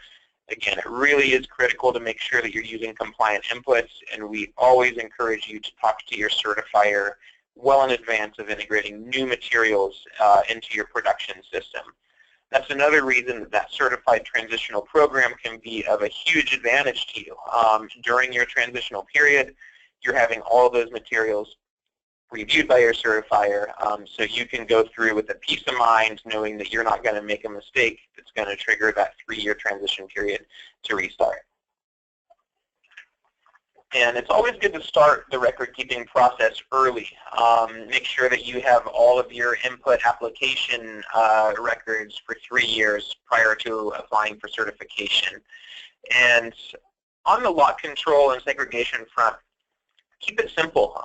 again, it really is critical to make sure that you're using compliant inputs, and we always encourage you to talk to your certifier well in advance of integrating new materials into your production system. That's another reason that certified transitional program can be of a huge advantage to you. During your transitional period, you're having all of those materials reviewed by your certifier, so you can go through with a peace of mind knowing that you're not going to make a mistake that's going to trigger that 3-year transition period to restart. And it's always good to start the record-keeping process early. Make sure that you have all of your input application records for 3 years prior to applying for certification. And on the lot control and segregation front, keep it simple.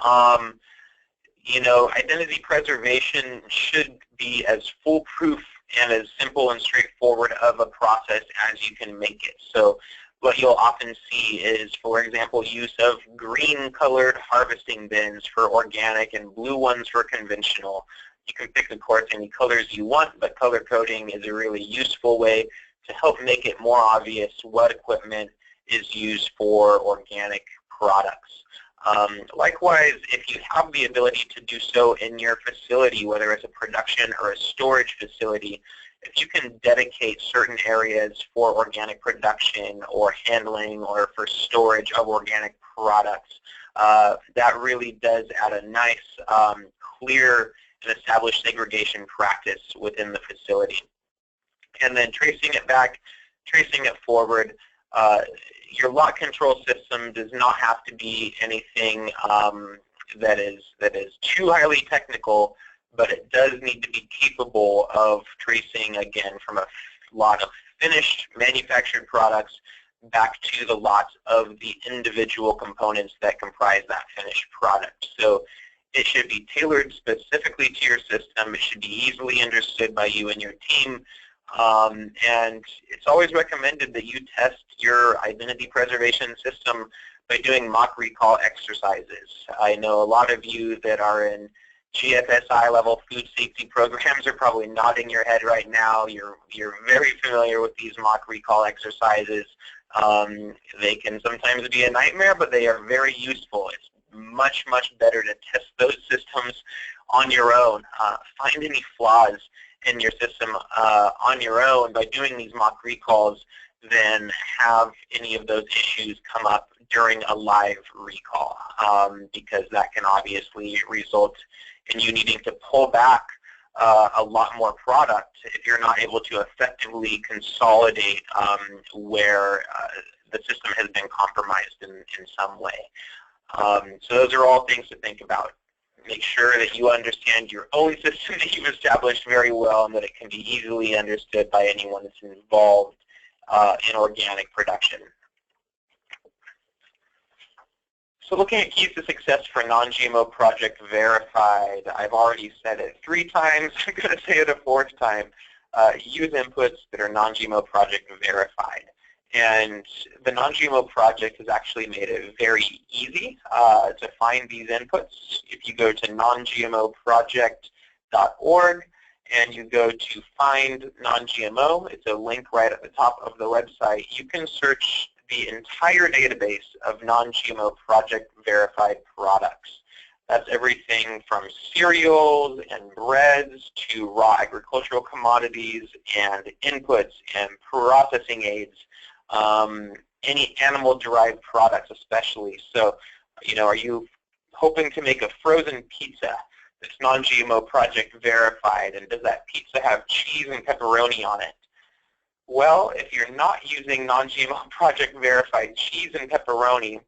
You know, identity preservation should be as foolproof and as simple and straightforward of a process as you can make it. So what you'll often see is, for example, use of green-colored harvesting bins for organic and blue ones for conventional. You can pick, of course, any colors you want, but color coding is a really useful way to help make it more obvious what equipment is used for organic products. Likewise, if you have the ability to do so in your facility, whether it's a production or a storage facility, if you can dedicate certain areas for organic production or handling or for storage of organic products, that really does add a nice, clear, and established segregation practice within the facility. And then tracing it back, tracing it forward, your lot control system does not have to be anything that is too highly technical, but it does need to be capable of tracing, again, from a lot of finished manufactured products back to the lots of the individual components that comprise that finished product. So it should be tailored specifically to your system. It should be easily understood by you and your team. And it's always recommended that you test your identity preservation system by doing mock recall exercises. I know a lot of you that are in GFSI level food safety programs are probably nodding your head right now. You're very familiar with these mock recall exercises. They can sometimes be a nightmare, but they are very useful. It's much, much better to test those systems on your own. Find any flaws in your system on your own by doing these mock recalls than have any of those issues come up during a live recall, because that can obviously result in you needing to pull back a lot more product if you're not able to effectively consolidate where the system has been compromised in some way. So those are all things to think about. Make sure that you understand your own system that you've established very well and that it can be easily understood by anyone that's involved in organic production. So looking at keys to success for Non-GMO Project Verified, I've already said it 3 times. I'm going to say it a 4th time. Use inputs that are Non-GMO Project Verified. And the Non-GMO Project has actually made it very easy to find these inputs. If you go to non-gmoproject.org and you go to Find Non-GMO, it's a link right at the top of the website, you can search the entire database of Non-GMO Project Verified products. That's everything from cereals and breads to raw agricultural commodities and inputs and processing aids, any animal-derived products especially. So, are you hoping to make a frozen pizza that's Non-GMO Project Verified, and does that pizza have cheese and pepperoni on it? Well, if you're not using Non-GMO Project Verified cheese and pepperoni,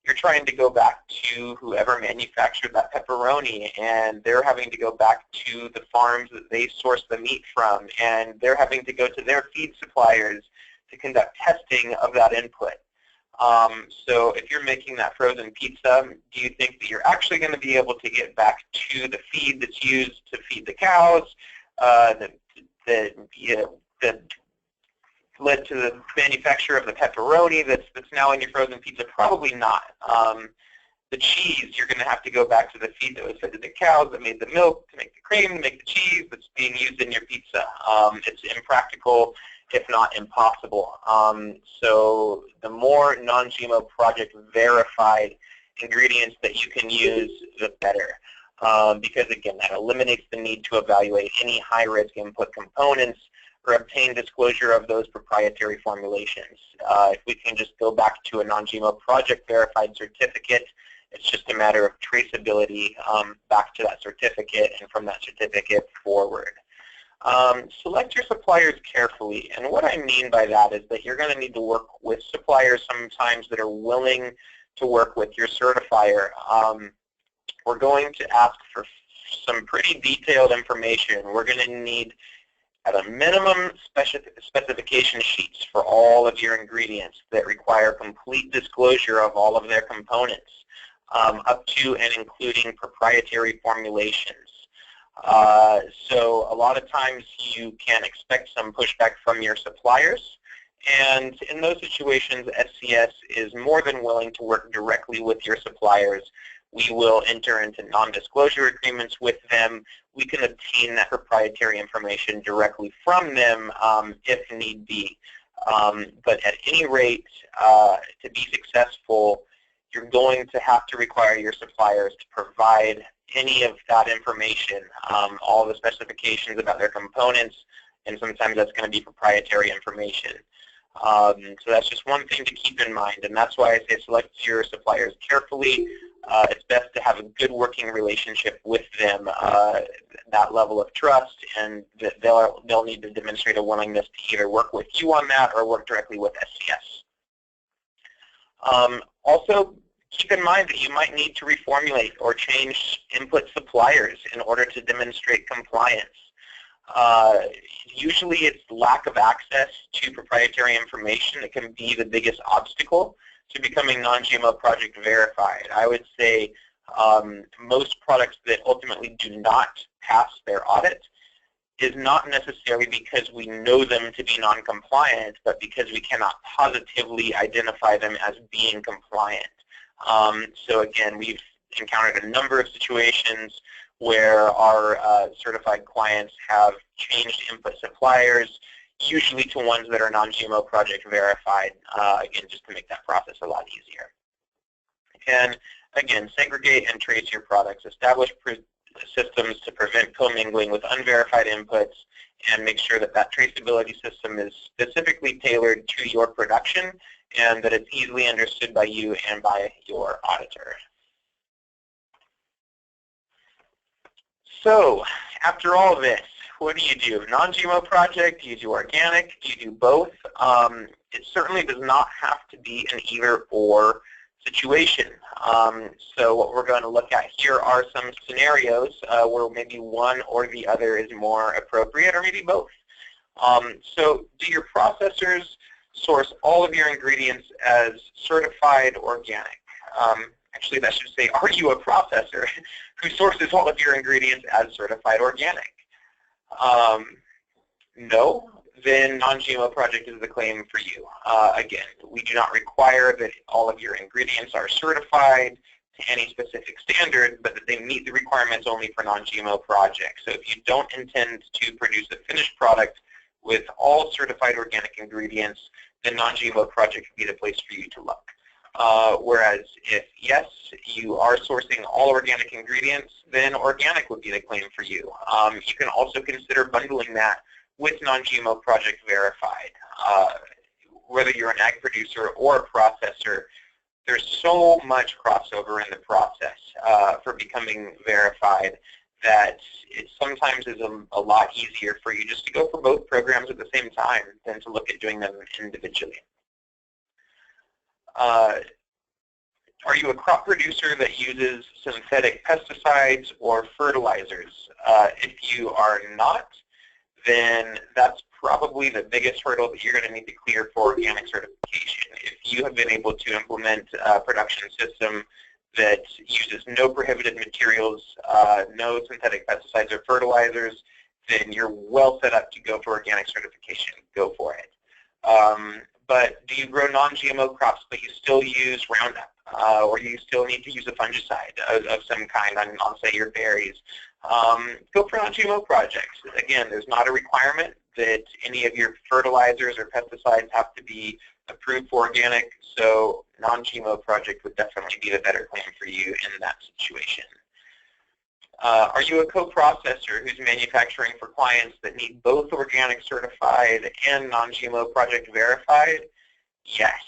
you're trying to go back to whoever manufactured that pepperoni, and they're having to go back to the farms that they source the meat from, and they're having to go to their feed suppliers to conduct testing of that input. So if you're making that frozen pizza, do you think that you're actually going to be able to get back to the feed that's used to feed the cows, that led to the manufacture of the pepperoni that's now in your frozen pizza? Probably not. The cheese, you're going to have to go back to the feed that was fed to the cows that made the milk to make the cream, to make the cheese that's being used in your pizza. It's impractical, if not impossible. So the more Non-GMO Project Verified ingredients that you can use, the better. Because again, that eliminates the need to evaluate any high-risk input components or obtain disclosure of those proprietary formulations. If we can just go back to a Non-GMO Project Verified certificate, it's just a matter of traceability back to that certificate and from that certificate forward. Select your suppliers carefully, and what I mean by that is that you're going to need to work with suppliers sometimes that are willing to work with your certifier. We're going to ask for some pretty detailed information. We're going to need, at a minimum, specification sheets for all of your ingredients that require complete disclosure of all of their components, up to and including proprietary formulations. So a lot of times you can expect some pushback from your suppliers, and in those situations, SCS is more than willing to work directly with your suppliers. We will enter into non-disclosure agreements with them. We can obtain that proprietary information directly from them if need be. But at any rate, to be successful, you're going to have to require your suppliers to provide any of that information, all the specifications about their components, and sometimes that's going to be proprietary information. So that's just one thing to keep in mind, and that's why I say select your suppliers carefully. It's best to have a good working relationship with them, that level of trust, and that they'll need to demonstrate a willingness to either work with you on that or work directly with SCS. Also, keep in mind that you might need to reformulate or change input suppliers in order to demonstrate compliance. Usually it's lack of access to proprietary information that can be the biggest obstacle to becoming Non-GMO Project Verified. I would say most products that ultimately do not pass their audit is not necessarily because we know them to be non-compliant, but because we cannot positively identify them as being compliant. So again, we've encountered a number of situations where our certified clients have changed input suppliers, usually to ones that are Non-GMO Project Verified, again, just to make that process a lot easier. And Again, segregate and trace your products. Establish systems to prevent commingling with unverified inputs, and make sure that that traceability system is specifically tailored to your production and that it's easily understood by you and by your auditor. So, after all of this, what do you do? Non-GMO project? Do you do organic? Do you do both? It certainly does not have to be an either-or situation. So what we're going to look at here are some scenarios where maybe one or the other is more appropriate, or maybe both. So do your processors source all of your ingredients as certified organic? Actually, that should say, are you a processor who sources all of your ingredients as certified organic? No, then non-GMO project is the claim for you. Again, we do not require that all of your ingredients are certified to any specific standard, but that they meet the requirements only for non-GMO projects. So if you don't intend to produce a finished product with all certified organic ingredients, then non-GMO project would be the place for you to look. Whereas if, yes, you are sourcing all organic ingredients, then organic would be the claim for you. You can also consider bundling that with non-GMO Project Verified. Whether you're an ag producer or a processor, there's so much crossover in the process for becoming verified that it sometimes is a lot easier for you just to go for both programs at the same time than to look at doing them individually. Are you a crop producer that uses synthetic pesticides or fertilizers? If you are not, then that's probably the biggest hurdle that you're going to need to clear for organic certification. If you have been able to implement a production system that uses no prohibited materials, no synthetic pesticides or fertilizers, then you're well set up to go for organic certification. Go for it. But do you grow non-GMO crops but you still use Roundup? Or you still need to use a fungicide of some kind on say, your berries? Go for non-GMO projects. Again, there's not a requirement that any of your fertilizers or pesticides have to be approved for organic, so non-GMO project would definitely be the better claim for you in that situation. Are you a co-processor who's manufacturing for clients that need both organic certified and non-GMO project verified? Yes.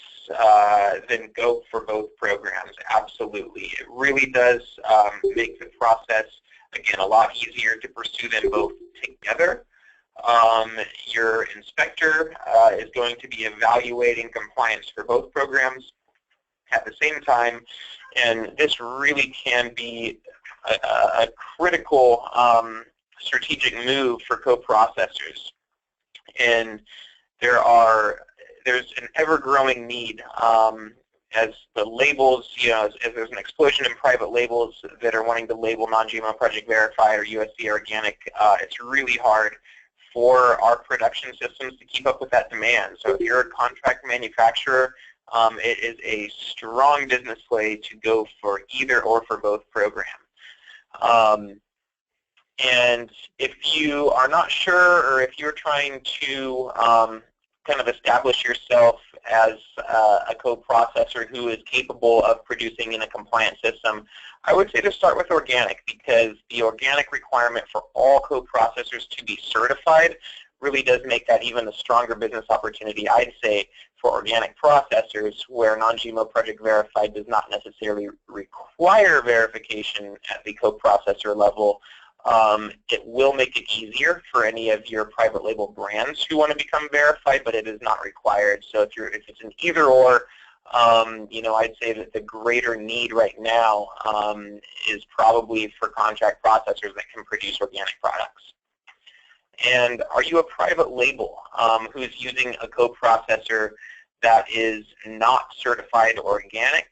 Then go for both programs, absolutely. It really does make the process, again, a lot easier to pursue them both together. Your inspector is going to be evaluating compliance for both programs at the same time, and this really can be a critical strategic move for co-processors. And there's an ever-growing need as the labels, as there's an explosion in private labels that are wanting to label non-GMO Project Verified or USDA Organic. It's really hard for our production systems to keep up with that demand. So if you're a contract manufacturer, it is a strong business play to go for either or for both programs. And if you are not sure, or if you're trying to kind of establish yourself as a co-processor who is capable of producing in a compliant system, I would say to start with organic, because the organic requirement for all co-processors to be certified really does make that even a stronger business opportunity, I'd say, for organic processors, where non-GMO Project Verified does not necessarily require verification at the co-processor level. It will make it easier for any of your private label brands who want to become verified, but it is not required. So if it's an either or, I'd say that the greater need right now is probably for contract processors that can produce organic products. And are you a private label who's using a co-processor that is not certified organic?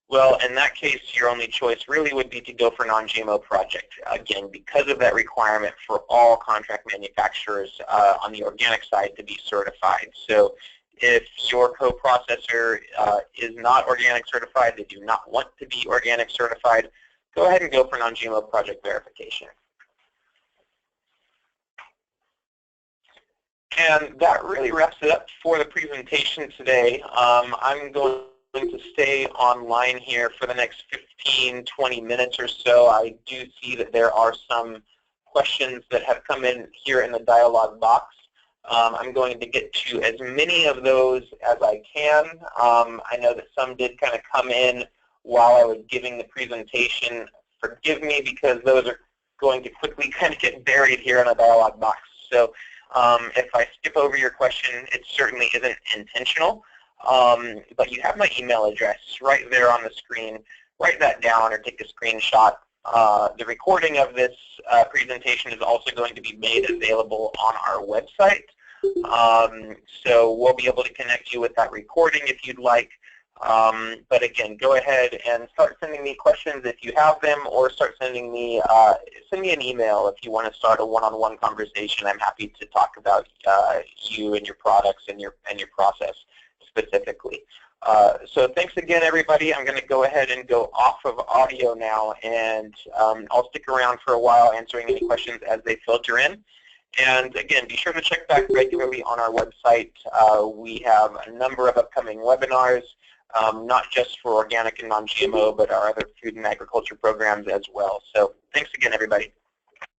Well, in that case, your only choice really would be to go for non-GMO project, again, because of that requirement for all contract manufacturers on the organic side to be certified. So if your co-processor is not organic certified, they do not want to be organic certified, go ahead and go for non-GMO project verification. And that really wraps it up for the presentation today. I'm going going to stay online here for the next 15, 20 minutes or so. I do see that there are some questions that have come in here in the dialog box. I'm going to get to as many of those as I can. I know that some did kind of come in while I was giving the presentation. Forgive me because those are going to quickly kind of get buried here in the dialog box. So if I skip over your question, it certainly isn't intentional. But you have my email address right there on the screen. Write that down or take a screenshot. The recording of this presentation is also going to be made available on our website. So we'll be able to connect you with that recording if you'd like. But again, go ahead and start sending me questions if you have them, or start sending me an email if you want to start a one-on-one conversation. I'm happy to talk about you and your products and your process specifically. So thanks again, everybody. I'm going to go ahead and go off of audio now, and I'll stick around for a while answering any questions as they filter in. And again, be sure to check back regularly on our website. We have a number of upcoming webinars, not just for organic and non-GMO, but our other food and agriculture programs as well. So thanks again, everybody.